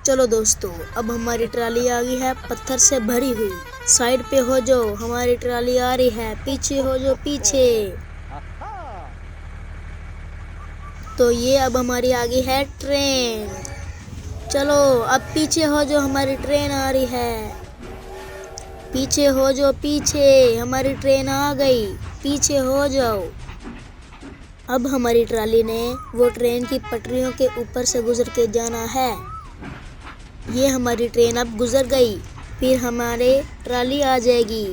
चलो दोस्तों, अब हमारी ट्राली आ गई है पत्थर से भरी हुई। साइड पे हो जाओ, हमारी ट्राली आ रही है। पीछे हो जाओ, पीछे। तो ये अब हमारी आ गई है ट्रेन। चलो अब पीछे हो जाओ, हमारी ट्रेन आ रही है। पीछे हो जाओ, पीछे, हमारी ट्रेन आ गई। पीछे हो जाओ। अब हमारी ट्राली ने वो ट्रेन की पटरियों के ऊपर से गुजर के जाना है। ये हमारी ट्रेन अब गुजर गई, फिर हमारे ट्राली आ जाएगी।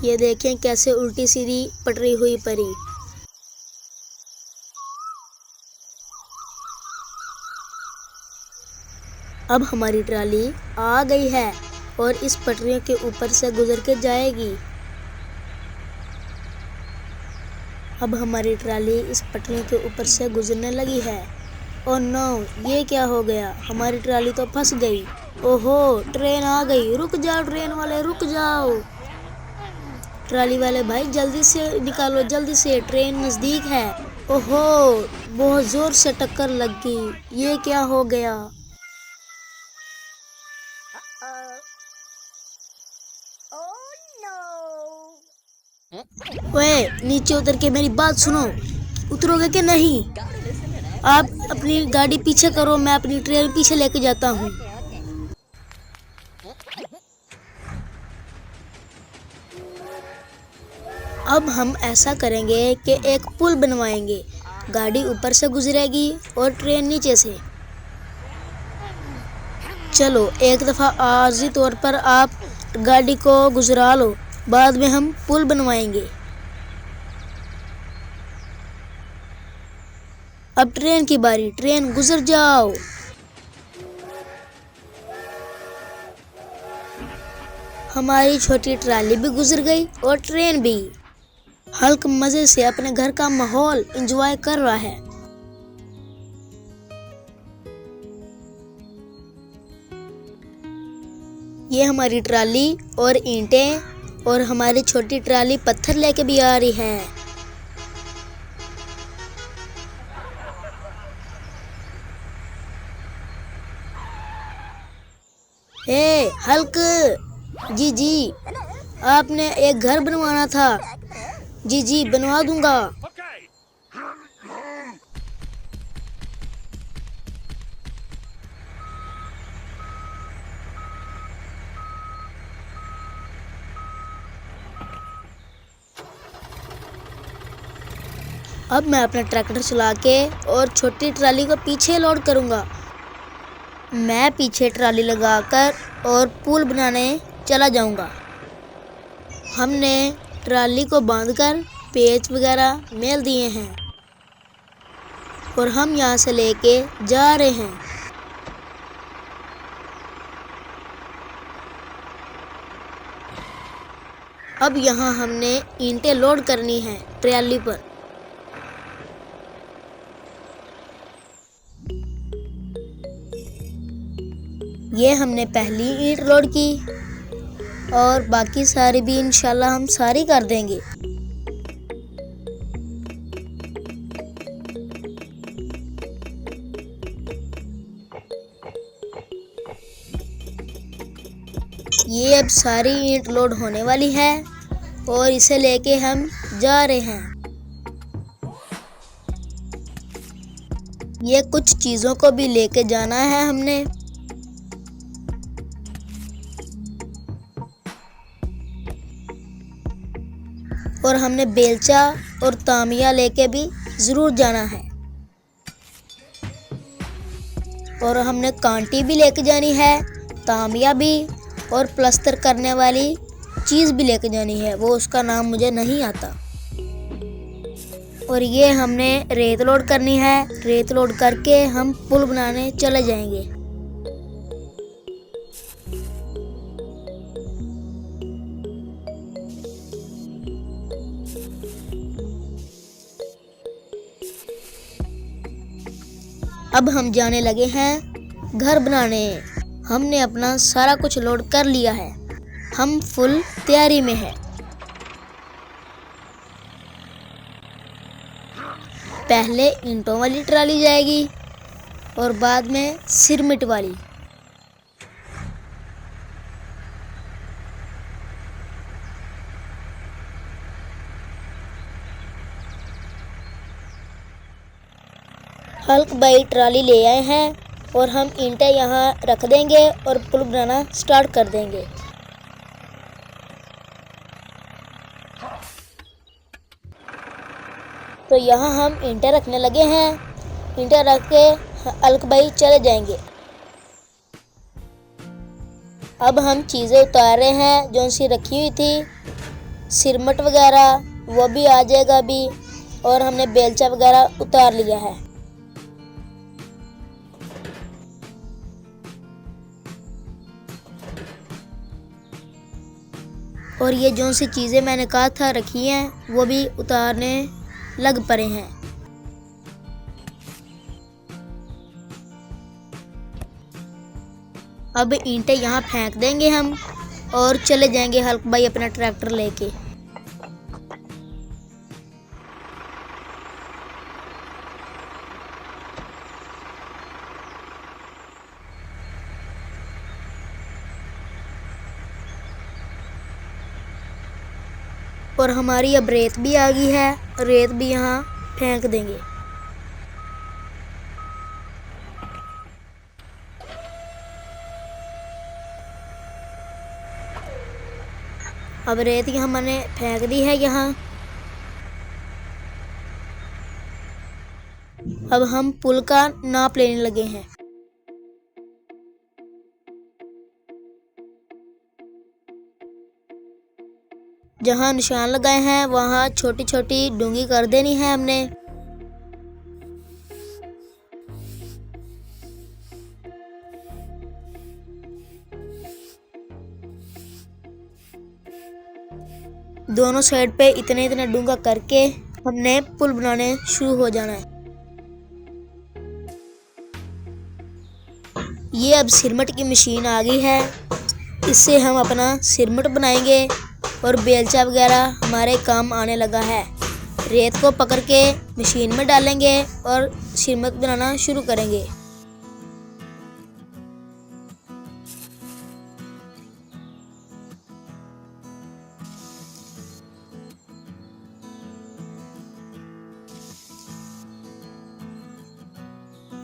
ये देखें कैसे उल्टी सीधी पटरी हुई परी। अब हमारी ट्राली आ गई है और इस पटरियों के ऊपर से गुजर के जाएगी। अब हमारी ट्राली इस पटरियों के ऊपर से गुजरने लगी है। ओह नो, ये क्या हो गया? हमारी ट्राली तो फंस गई। ओहो, ट्रेन आ गई। रुक जाओ ट्रेन वाले, रुक जाओ। ट्राली वाले भाई जल्दी से निकालो, जल्दी से, ट्रेन नजदीक है। ओहो, बहुत जोर से टक्कर लग गई। ये क्या हो गया? ओए, नीचे उतर के मेरी बात सुनो। उतरोगे कि नहीं? आप अपनी गाड़ी पीछे करो, मैं अपनी ट्रेन पीछे लेके जाता हूँ। अब हम ऐसा करेंगे कि एक पुल बनवाएंगे। गाड़ी ऊपर से गुजरेगी और ट्रेन नीचे से। चलो एक दफ़ा आर्जी तौर पर आप गाड़ी को गुजरा लो, बाद में हम पुल बनवाएंगे। अब ट्रेन की बारी, ट्रेन गुजर जाओ। हमारी छोटी ट्राली भी गुजर गई और ट्रेन भी। हल्क मजे से अपने घर का माहौल एंजॉय कर रहा है। ये हमारी ट्राली और ईंटें और हमारी छोटी ट्राली पत्थर लेके भी आ रही है। हे हल्क जी जी, आपने एक घर बनवाना था। जी जी, बनवा दूंगा। अब मैं अपना ट्रैक्टर चला के और छोटी ट्राली को पीछे लोड करूंगा। मैं पीछे ट्राली लगाकर और पुल बनाने चला जाऊंगा। हमने ट्राली को बांधकर पेच वगैरह मेल दिए हैं और हम यहाँ से लेके जा रहे हैं। अब यहाँ हमने ईंटें लोड करनी है ट्राली पर। ये हमने पहली ईंट लोड की और बाकी सारी भी इंशाल्लाह हम सारी कर देंगे। ये अब सारी ईंट लोड होने वाली है और इसे लेके हम जा रहे हैं। ये कुछ चीजों को भी लेके जाना है हमने। और हमने बेलचा और तामिया लेके भी जरूर जाना है। और हमने कांटी भी लेके जानी है, तामिया भी, और प्लास्टर करने वाली चीज़ भी लेके जानी है, वो उसका नाम मुझे नहीं आता। और ये हमने रेत लोड करनी है। रेत लोड करके हम पुल बनाने चले जाएंगे। अब हम जाने लगे हैं घर बनाने। हमने अपना सारा कुछ लोड कर लिया है। हम फुल तैयारी में है। पहले ईंटों वाली ट्राली जाएगी और बाद में सिरमिट वाली। हल्क भाई ट्राली ले आए हैं और हम ईंटें यहाँ रख देंगे और पुल बनाना स्टार्ट कर देंगे। तो यहाँ हम ईंटें रखने लगे हैं। ईंटें रख के हल्क भाई चले जाएंगे। अब हम चीज़ें उतार रहे हैं जो सी रखी हुई थी, सिरमट वगैरह वो भी आ जाएगा अभी, और हमने बेलचा वगैरह उतार लिया है। और ये जो सी चीज़ें मैंने कहा था रखी हैं वो भी उतारने लग पड़े हैं। अब ईंटें यहाँ फेंक देंगे हम और चले जाएंगे हल्क भाई अपना ट्रैक्टर लेके। और हमारी अब रेत भी आ गई है, रेत भी यहाँ फेंक देंगे। अब रेत यहाँ मैंने फेंक दी है यहाँ। अब हम पुल का नाप लेने लगे हैं। जहाँ निशान लगाए हैं वहाँ छोटी छोटी डूंगी कर देनी है हमने। दोनों साइड पे इतने इतने डूंगा करके हमने पुल बनाने शुरू हो जाना है। ये अब सिरमट की मशीन आ गई है, इससे हम अपना सिरमट बनाएंगे और बेलचा वगैरह हमारे काम आने लगा है। रेत को पकड़ के मशीन में डालेंगे और सिरमट बनाना शुरू करेंगे।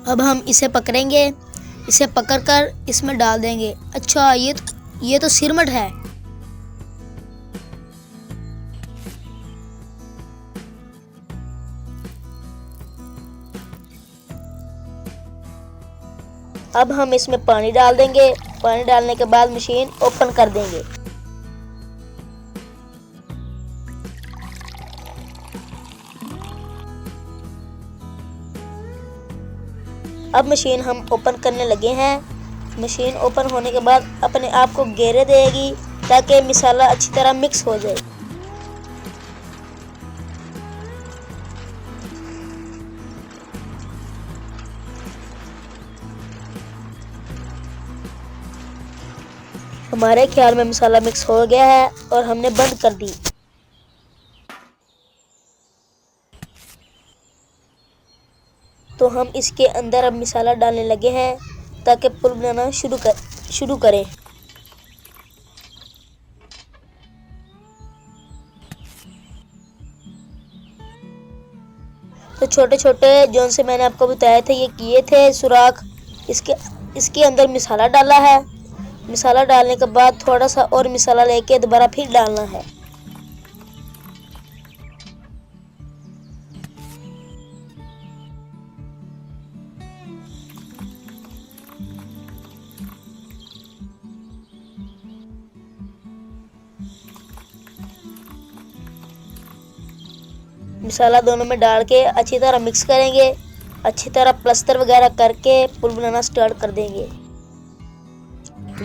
अब हम इसे पकड़ेंगे, इसे पकड़कर इसमें डाल देंगे। अच्छा ये तो सिरमट है। अब हम इसमें पानी डाल देंगे। पानी डालने के बाद मशीन ओपन कर देंगे। अब मशीन हम ओपन करने लगे हैं। मशीन ओपन होने के बाद अपने आप को घेरे देगी ताकि मसाला अच्छी तरह मिक्स हो जाए। हमारे ख्याल में मसाला मिक्स हो गया है और हमने बंद कर दी। तो हम इसके अंदर अब मसाला डालने लगे हैं ताकि पुल बनाना शुरू करें। तो छोटे छोटे जोन से मैंने आपको बताया था ये किए थे सुराख, इसके अंदर मसाला डाला है। मसाला डालने के बाद थोड़ा सा और मसाला लेके दोबारा फिर डालना है। मसाला दोनों में डाल के अच्छी तरह मिक्स करेंगे। अच्छी तरह प्लास्टर वगैरह करके पुल बनाना स्टार्ट कर देंगे।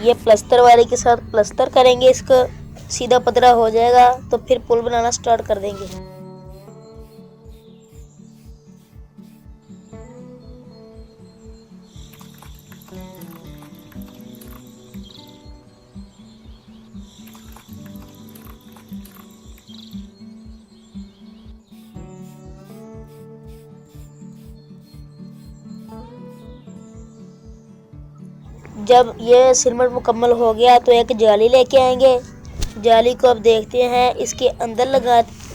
ये प्लास्टर वाले के साथ प्लास्टर करेंगे, इसको सीधा पतला हो जाएगा तो फिर पुल बनाना स्टार्ट कर देंगे। जब ये सिरमट मुकम्मल हो गया तो एक जाली लेके आएंगे। जाली को अब देखते हैं, इसके अंदर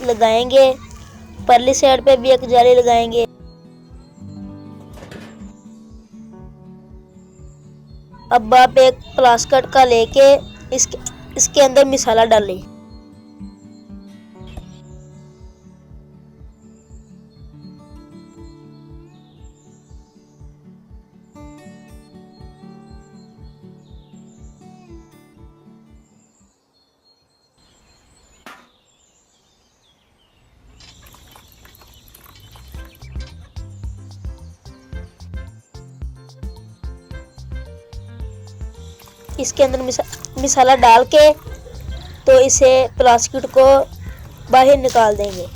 लगाएंगे। परली साइड पे भी एक जाली लगाएंगे। अब आप एक प्लास्टिक का लेके इसके अंदर मसाला डालें। इसके अंदर मसाला डाल के तो इसे प्लास्टिक को बाहर निकाल देंगे।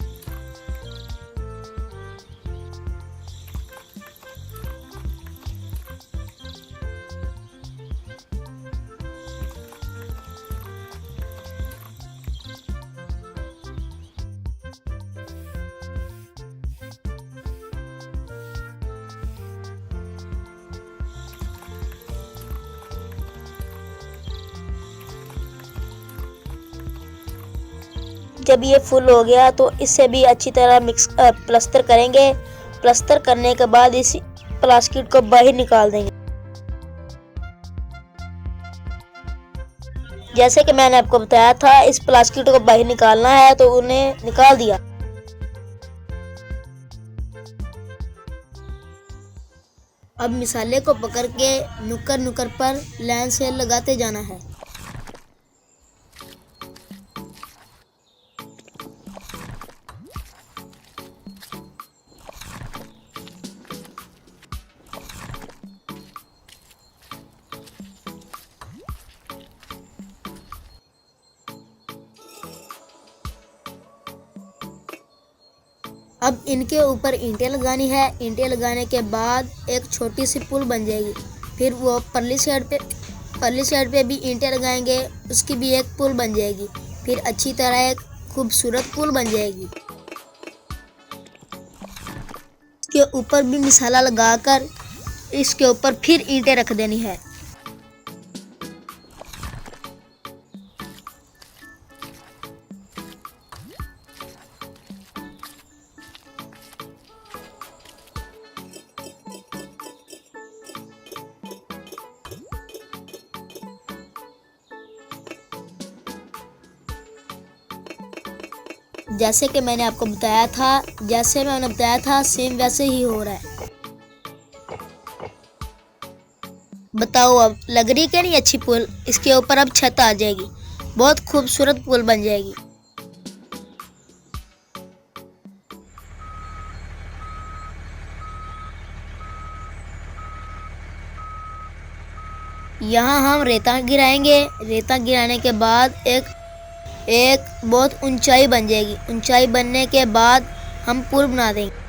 जब ये फुल हो गया तो इससे भी अच्छी तरह प्लास्टर करेंगे। प्लास्टर करने के बाद इस प्लास्टिक को बाहर निकाल देंगे। जैसे कि मैंने आपको बताया था, इस प्लास्टिक को बाहर निकालना है तो उन्हें निकाल दिया। अब मसाले को पकड़ के नुक्कड़ नुक्कड़ पर लाइन से लगाते जाना है। अब इनके ऊपर ईंटें लगानी है। ईंटें लगाने के बाद एक छोटी सी पुल बन जाएगी। फिर वो परली साइड पे भी ईंटें लगाएंगे, उसकी भी एक पुल बन जाएगी। फिर अच्छी तरह एक खूबसूरत पुल बन जाएगी। इसके ऊपर भी मसाला लगाकर इसके ऊपर फिर ईंटें रख देनी है। जैसे कि मैंने आपको बताया था, सेम वैसे ही हो रहा है। बताओ अब लग रही कि नहीं अच्छी पुल? इसके ऊपर अब छत आ जाएगी, बहुत खूबसूरत पुल बन जाएगी। यहाँ हम रेता गिराएंगे। रेता गिराने के बाद एक बहुत ऊंचाई बन जाएगी। ऊंचाई बनने के बाद हम पुल बना देंगे।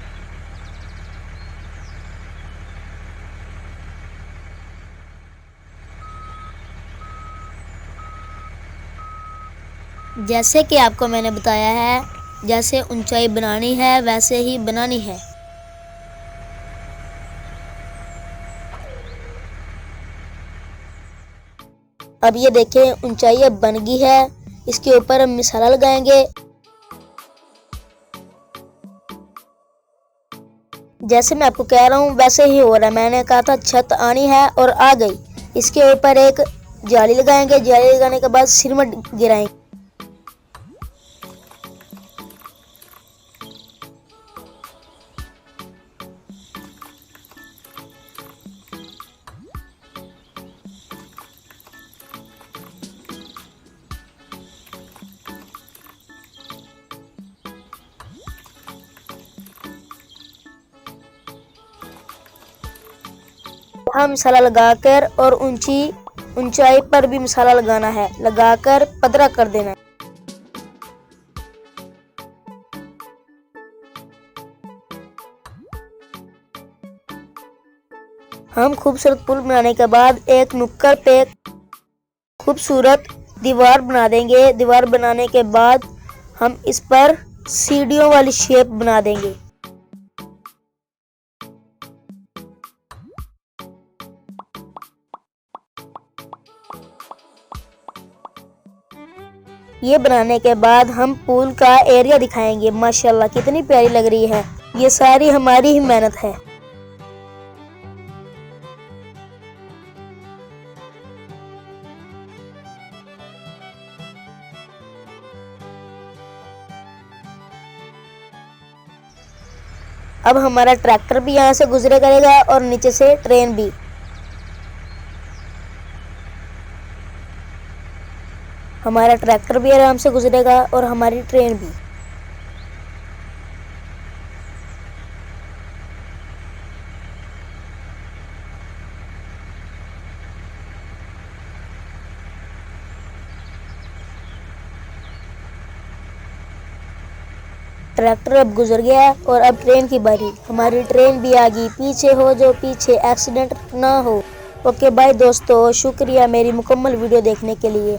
जैसे कि आपको मैंने बताया है, जैसे ऊंचाई बनानी है वैसे ही बनानी है। अब ये देखें, ऊंचाई अब बन गई है। इसके ऊपर हम मसाला लगाएंगे। जैसे मैं आपको कह रहा हूँ वैसे ही हो रहा है। मैंने कहा था छत आनी है और आ गई। इसके ऊपर एक जाली लगाएंगे। जाली लगाने के बाद सिरमट गिराएंगे। हम मसाला लगाकर और ऊंचाई पर भी मसाला लगाना है, लगाकर पतला कर देना है। हम खूबसूरत पुल बनाने के बाद एक नुक्कड़ पे खूबसूरत दीवार बना देंगे। दीवार बनाने के बाद हम इस पर सीढ़ियों वाली शेप बना देंगे। ये बनाने के बाद हम पूल का एरिया दिखाएंगे। माशाल्लाह कितनी प्यारी लग रही है। ये सारी हमारी ही मेहनत है। अब हमारा ट्रैक्टर भी यहाँ से गुजरे करेगा और नीचे से ट्रेन भी। हमारा ट्रैक्टर भी आराम से गुजरेगा और हमारी ट्रेन भी। ट्रैक्टर अब गुजर गया और अब ट्रेन की बारी। हमारी ट्रेन भी आ गई। पीछे हो जो पीछे, एक्सीडेंट ना हो। ओके बाय दोस्तों, शुक्रिया मेरी मुकम्मल वीडियो देखने के लिए।